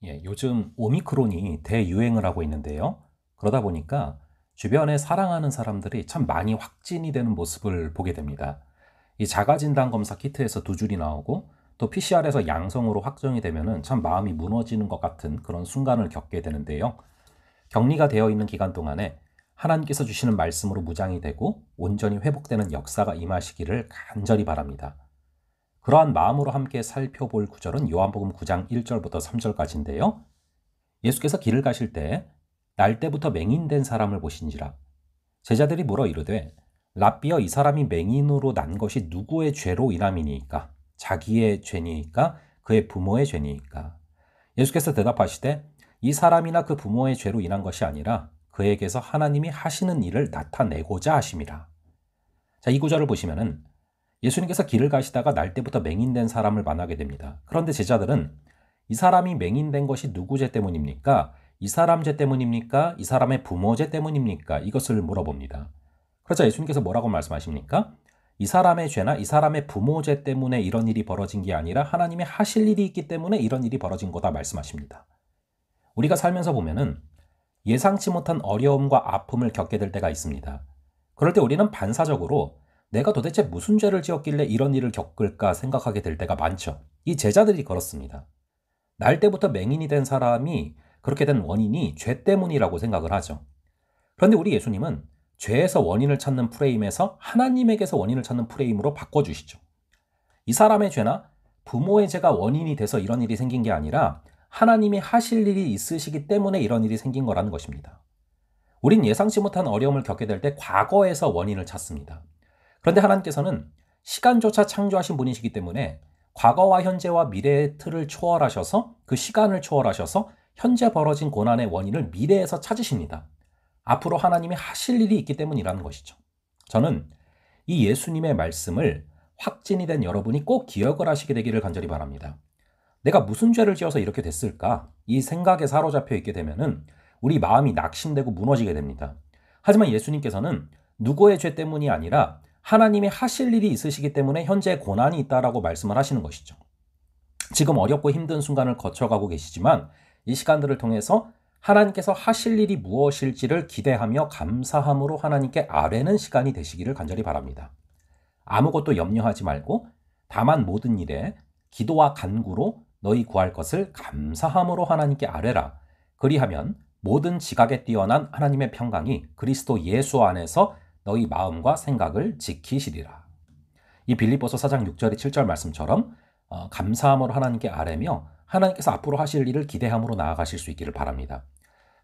요즘 오미크론이 대유행을 하고 있는데요. 그러다 보니까 주변에 사랑하는 사람들이 참 많이 확진이 되는 모습을 보게 됩니다. 이 자가진단 검사 키트에서 두 줄이 나오고 또 PCR에서 양성으로 확정이 되면은 참 마음이 무너지는 것 같은 그런 순간을 겪게 되는데요. 격리가 되어 있는 기간 동안에 하나님께서 주시는 말씀으로 무장이 되고 온전히 회복되는 역사가 임하시기를 간절히 바랍니다. 그러한 마음으로 함께 살펴볼 구절은 요한복음 9장 1절부터 3절까지인데요. 예수께서 길을 가실 때 날 때부터 맹인된 사람을 보신지라. 제자들이 물어 이르되 랍비여 이 사람이 맹인으로 난 것이 누구의 죄로 인함이니이까? 자기의 죄니이까? 그의 부모의 죄니이까? 예수께서 대답하시되 이 사람이나 그 부모의 죄로 인한 것이 아니라 그에게서 하나님이 하시는 일을 나타내고자 하심이라. 자, 이 구절을 보시면은 예수님께서 길을 가시다가 날 때부터 맹인된 사람을 만나게 됩니다. 그런데 제자들은 이 사람이 맹인된 것이 누구 죄 때문입니까? 이 사람 죄 때문입니까? 이 사람의 부모 죄 때문입니까? 이것을 물어봅니다. 그러자 예수님께서 뭐라고 말씀하십니까? 이 사람의 죄나 이 사람의 부모 죄 때문에 이런 일이 벌어진 게 아니라 하나님이 하실 일이 있기 때문에 이런 일이 벌어진 거다 말씀하십니다. 우리가 살면서 보면은 예상치 못한 어려움과 아픔을 겪게 될 때가 있습니다. 그럴 때 우리는 반사적으로 내가 도대체 무슨 죄를 지었길래 이런 일을 겪을까 생각하게 될 때가 많죠. 이 제자들이 그렇습니다. 날 때부터 맹인이 된 사람이 그렇게 된 원인이 죄 때문이라고 생각을 하죠. 그런데 우리 예수님은 죄에서 원인을 찾는 프레임에서 하나님에게서 원인을 찾는 프레임으로 바꿔주시죠. 이 사람의 죄나 부모의 죄가 원인이 돼서 이런 일이 생긴 게 아니라 하나님이 하실 일이 있으시기 때문에 이런 일이 생긴 거라는 것입니다. 우린 예상치 못한 어려움을 겪게 될 때 과거에서 원인을 찾습니다. 그런데 하나님께서는 시간조차 창조하신 분이시기 때문에 과거와 현재와 미래의 틀을 초월하셔서 그 시간을 초월하셔서 현재 벌어진 고난의 원인을 미래에서 찾으십니다. 앞으로 하나님이 하실 일이 있기 때문이라는 것이죠. 저는 이 예수님의 말씀을 확진이 된 여러분이 꼭 기억을 하시게 되기를 간절히 바랍니다. 내가 무슨 죄를 지어서 이렇게 됐을까? 이 생각에 사로잡혀 있게 되면은 우리 마음이 낙심되고 무너지게 됩니다. 하지만 예수님께서는 누구의 죄 때문이 아니라 하나님이 하실 일이 있으시기 때문에 현재 고난이 있다라고 말씀을 하시는 것이죠. 지금 어렵고 힘든 순간을 거쳐가고 계시지만 이 시간들을 통해서 하나님께서 하실 일이 무엇일지를 기대하며 감사함으로 하나님께 아뢰는 시간이 되시기를 간절히 바랍니다. 아무것도 염려하지 말고 다만 모든 일에 기도와 간구로 너희 구할 것을 감사함으로 하나님께 아뢰라. 그리하면 모든 지각에 뛰어난 하나님의 평강이 그리스도 예수 안에서 너희 마음과 생각을 지키시리라. 이 빌립보서 4장 6절에 7절 말씀처럼 감사함으로 하나님께 아뢰며 하나님께서 앞으로 하실 일을 기대함으로 나아가실 수 있기를 바랍니다.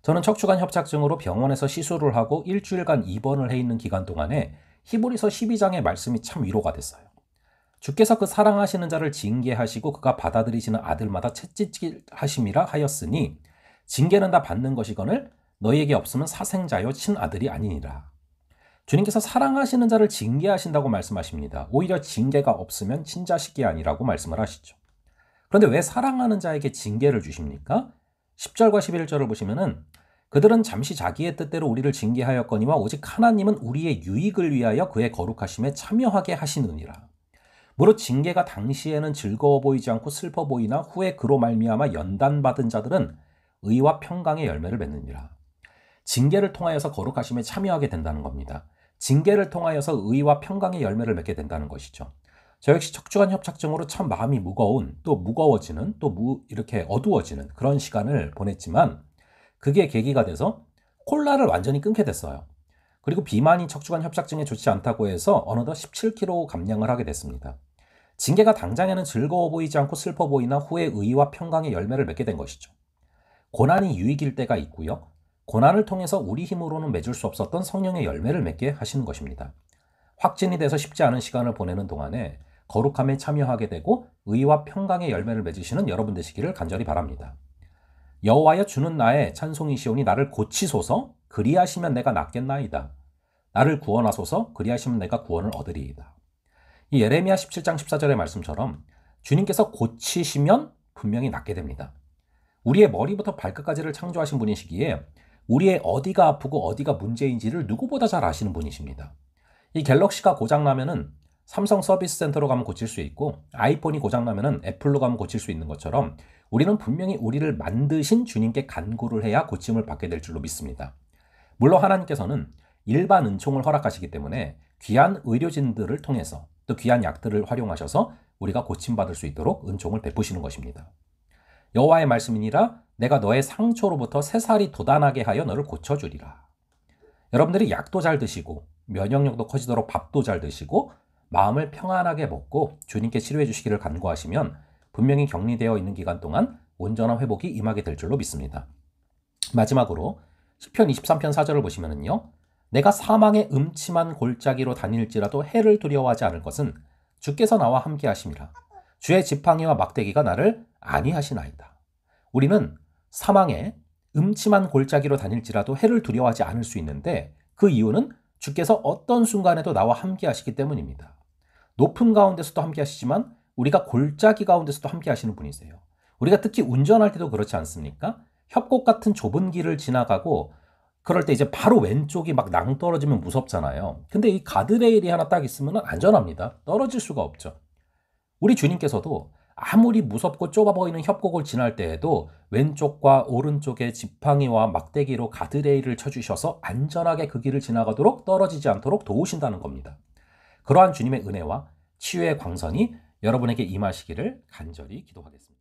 저는 척추관 협착증으로 병원에서 시술을 하고 일주일간 입원을 해 있는 기간 동안에 히브리서 12장의 말씀이 참 위로가 됐어요. 주께서 그 사랑하시는 자를 징계하시고 그가 받아들이시는 아들마다 채찍질하심이라 하였으니 징계는 다 받는 것이거늘 너희에게 없으면 사생자요 친아들이 아니니라. 주님께서 사랑하시는 자를 징계하신다고 말씀하십니다. 오히려 징계가 없으면 친자식이 아니라고 말씀을 하시죠. 그런데 왜 사랑하는 자에게 징계를 주십니까? 10절과 11절을 보시면은 그들은 잠시 자기의 뜻대로 우리를 징계하였거니와 오직 하나님은 우리의 유익을 위하여 그의 거룩하심에 참여하게 하시느니라. 무릇 징계가 당시에는 즐거워 보이지 않고 슬퍼 보이나 후에 그로 말미암아 연단받은 자들은 의와 평강의 열매를 맺느니라. 징계를 통하여서 거룩하심에 참여하게 된다는 겁니다. 징계를 통하여서 의와 평강의 열매를 맺게 된다는 것이죠. 저 역시 척추관 협착증으로 참 마음이 무거운, 또 무거워지는, 이렇게 어두워지는 그런 시간을 보냈지만 그게 계기가 돼서 콜라를 완전히 끊게 됐어요. 그리고 비만이 척추관 협착증에 좋지 않다고 해서 어느덧 17kg 감량을 하게 됐습니다. 징계가 당장에는 즐거워 보이지 않고 슬퍼 보이나 후에 의와 평강의 열매를 맺게 된 것이죠. 고난이 유익일 때가 있고요. 고난을 통해서 우리 힘으로는 맺을 수 없었던 성령의 열매를 맺게 하시는 것입니다. 확진이 돼서 쉽지 않은 시간을 보내는 동안에 거룩함에 참여하게 되고 의와 평강의 열매를 맺으시는 여러분 되시기를 간절히 바랍니다. 여호와여 주는 나의 찬송이시오니 나를 고치소서 그리하시면 내가 낫겠나이다. 나를 구원하소서 그리하시면 내가 구원을 얻으리이다. 이 예레미야 17장 14절의 말씀처럼 주님께서 고치시면 분명히 낫게 됩니다. 우리의 머리부터 발끝까지를 창조하신 분이시기에 우리의 어디가 아프고 어디가 문제인지를 누구보다 잘 아시는 분이십니다. 이 갤럭시가 고장나면은 삼성 서비스 센터로 가면 고칠 수 있고 아이폰이 고장나면은 애플로 가면 고칠 수 있는 것처럼 우리는 분명히 우리를 만드신 주님께 간구를 해야 고침을 받게 될 줄로 믿습니다. 물론 하나님께서는 일반 은총을 허락하시기 때문에 귀한 의료진들을 통해서 또 귀한 약들을 활용하셔서 우리가 고침받을 수 있도록 은총을 베푸시는 것입니다. 여호와의 말씀이니라 내가 너의 상처로부터 새살이 돋아나게 하여 너를 고쳐주리라. 여러분들이 약도 잘 드시고 면역력도 커지도록 밥도 잘 드시고 마음을 평안하게 먹고 주님께 치료해 주시기를 간구하시면 분명히 격리되어 있는 기간 동안 온전한 회복이 임하게 될 줄로 믿습니다. 마지막으로 시편 23편 4절을 보시면은요. 내가 사망의 음침한 골짜기로 다닐지라도 해를 두려워하지 않을 것은 주께서 나와 함께 하심이라. 주의 지팡이와 막대기가 나를 안위하시나이다. 우리는 사망의 음침한 골짜기로 다닐지라도 해를 두려워하지 않을 수 있는데 그 이유는 주께서 어떤 순간에도 나와 함께 하시기 때문입니다. 높음 가운데서도 함께 하시지만 우리가 골짜기 가운데서도 함께 하시는 분이세요. 우리가 특히 운전할 때도 그렇지 않습니까? 협곡 같은 좁은 길을 지나가고 그럴 때 이제 바로 왼쪽이 막 낭떠러지면 무섭잖아요. 근데 이 가드레일이 하나 딱 있으면 안전합니다. 떨어질 수가 없죠. 우리 주님께서도 아무리 무섭고 좁아 보이는 협곡을 지날 때에도 왼쪽과 오른쪽에 지팡이와 막대기로 가드레일을 쳐주셔서 안전하게 그 길을 지나가도록 떨어지지 않도록 도우신다는 겁니다. 그러한 주님의 은혜와 치유의 광선이 여러분에게 임하시기를 간절히 기도하겠습니다.